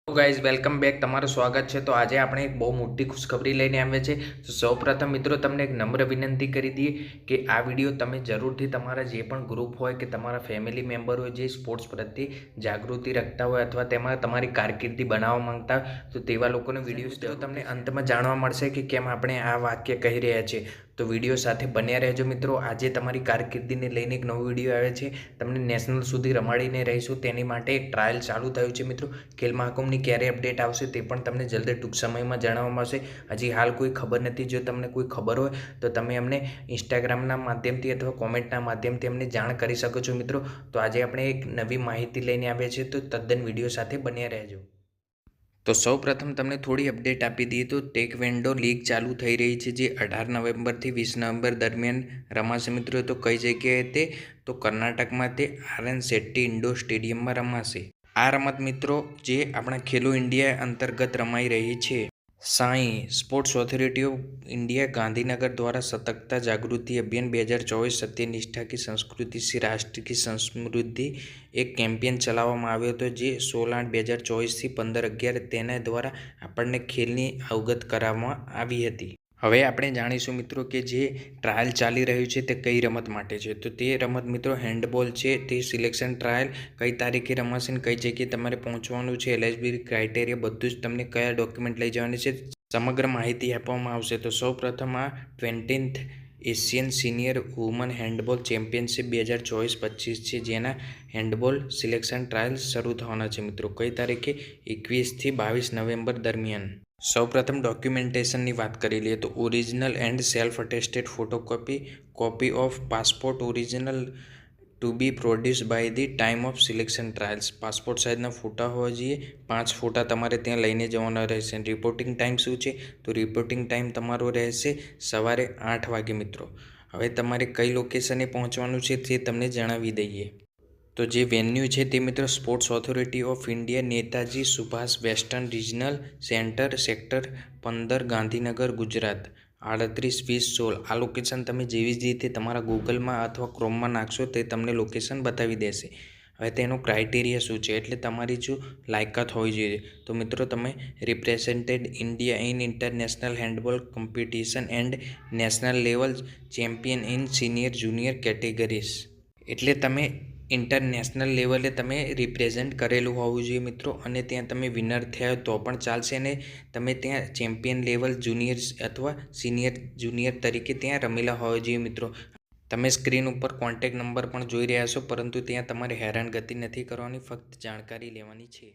Guys welcome back, તમારું સ્વાગત છે। તો આજે આપણે એક બહુ મોટી ખુશખબરી લઈને આવ્યા છે। તો સૌપ્રથમ મિત્રો તમને એક નમ્ર વિનંતી કરી દઈએ કે આ વિડીયો તમે જરૂરથી તમારા જે પણ ગ્રુપ હોય કે તમારા ફેમિલી મેમ્બર હોય જે સ્પોર્ટ્સ પ્રત્યે જાગૃતિ રાખતા હોય અથવા તેમાં તમારી કારકિર્દી બનાવવા માંગતા હોય તો તેવા લોકોને વિડીયો મિત્રો તમને અંતમાં જાણવા મળશે કે કેમ આપણે આ વાક્ય કહી રહ્યા છીએ। તો વિડીયો સાથે બન્યા રહેજો મિત્રો। આજે તમારી કારકિર્દીને લઈને એક નવો વિડીયો આવે છે। તમને નેશનલ સુધી રમાડીને રહીશું તેની માટે એક ટ્રાયલ ચાલુ થયું છે મિત્રો। ખેલ મહાકુંભની ક્યારે અપડેટ આવશે તે પણ તમને જલ્દી ટૂંક સમયમાં જાણવામાં આવશે। હજી હાલ કોઈ ખબર નથી। જો તમને કોઈ ખબર હોય તો તમે અમને ઇન્સ્ટાગ્રામના માધ્યમથી અથવા કોમેન્ટના માધ્યમથી અમને જાણ કરી શકો છો મિત્રો। તો આજે આપણે એક નવી માહિતી લઈને આવ્યા છીએ, તો તદ્દન વિડીયો સાથે બન્યા રહેજો। તો સૌપ્રથમ તમને થોડી અપડેટ આપી દઈએ તો ટેકવેન્ડો લીગ ચાલુ થઈ રહી છે, જે 18 નવેમ્બરથી 20 નવેમ્બર દરમિયાન રમાશે મિત્રો। તો કઈ જગ્યાએ તે? તો કર્ણાટકમાં તે RN શેટ્ટી ઇન્ડોર સ્ટેડિયમમાં રમાશે। આ રમત મિત્રો જે આપણા ખેલો ઇન્ડિયા અંતર્ગત રમાઈ રહી છે। SAI sports authority of India Gandhinagar દ્વારા સતર્કતા જાગૃતિ અભિયાન 2024 સત્યનિષ્ઠા की संस्कृति से राष्ट्र की समृद्धि એક કેમ્પેન ચલાવવામાં આવ્યો હતો, જે 16/8/2024 થી 15/11 તેના દ્વારા આપણને ખેલની અવગત કરાવવામાં આવી હતી। હવે આપણે જાણીશું મિત્રો કે જે ટ્રાયલ ચાલી રહ્યું છે તે કઈ રમત માટે છે। તો તે રમત મિત્રો હેન્ડબોલ છે। તે સિલેક્શન ટ્રાયલ કઈ તારીખે રમાશે અને કઈ જગ્યાએ તમારે પહોંચવાનું છે, એલિજિબિલિટી ક્રાઇટેરિયા બધું જ તમને કયા ડોક્યુમેન્ટ લઈ જવાની છે સમગ્ર માહિતી આપવામાં આવશે। તો સૌપ્રથમ આ 20th Asian senior woman handball championship 2024-25 છે, જેના હેન્ડબોલ સિલેક્શન ટ્રાયલ શરૂ થવાના છે મિત્રો। કઈ તારીખે? 21 થી 22 નવેમ્બર દરમિયાન। સૌપ્રથમ ડોક્યુમેન્ટેશનની વાત કરી લઈએ તો original and self attested photocopy copy of passport original to be produce by the time of selection trials. Passport સાઇઝના ફોટા હોવા જોઈએ, 5 ફોટા તમારે ત્યાં લઈને જવાના રહેશે। રિપોર્ટિંગ ટાઈમ શું છે? તો રિપોર્ટિંગ ટાઈમ તમારો રહેશે સવારે 8 વાગે મિત્રો। હવે તમારે કઈ લોકેશને પહોંચવાનું છે તે તમને જણાવી દઈએ। તો જે વેન્યુ છે તે મિત્રો sports authority of India, Netaji Subhash western regional centre, sector 15, Gandhinagar, Gujarat 382016। આ લોકેશન તમે જેવી જ રીતે તમારા ગૂગલમાં અથવા ક્રોમમાં નાખશો તે તમને લોકેશન બતાવી દેશે। હવે તેનો ક્રાઇટેરિયા શું છે, એટલે તમારી જો લાયકાત હોવી જોઈએ તો મિત્રો તમે represented India in international handball competition and national level champion in senior junior categories, એટલે તમે ઇન્ટરનેશનલ લેવલે તમે રિપ્રેઝેન્ટ કરેલું હોવું જોઈએ મિત્રો। અને ત્યાં તમે વિનર થયા તો પણ ચાલશે અને તમે ત્યાં ચેમ્પિયન લેવલ જુનિયર અથવા સિનિયર જુનિયર તરીકે ત્યાં રમેલા હોવા જોઈએ મિત્રો। તમે સ્ક્રીન ઉપર કોન્ટેક્ટ નંબર પણ જોઈ રહ્યા છો, પરંતુ ત્યાં તમારે હેરાનગતિ નથી કરવાની, ફક્ત જાણકારી લેવાની છે।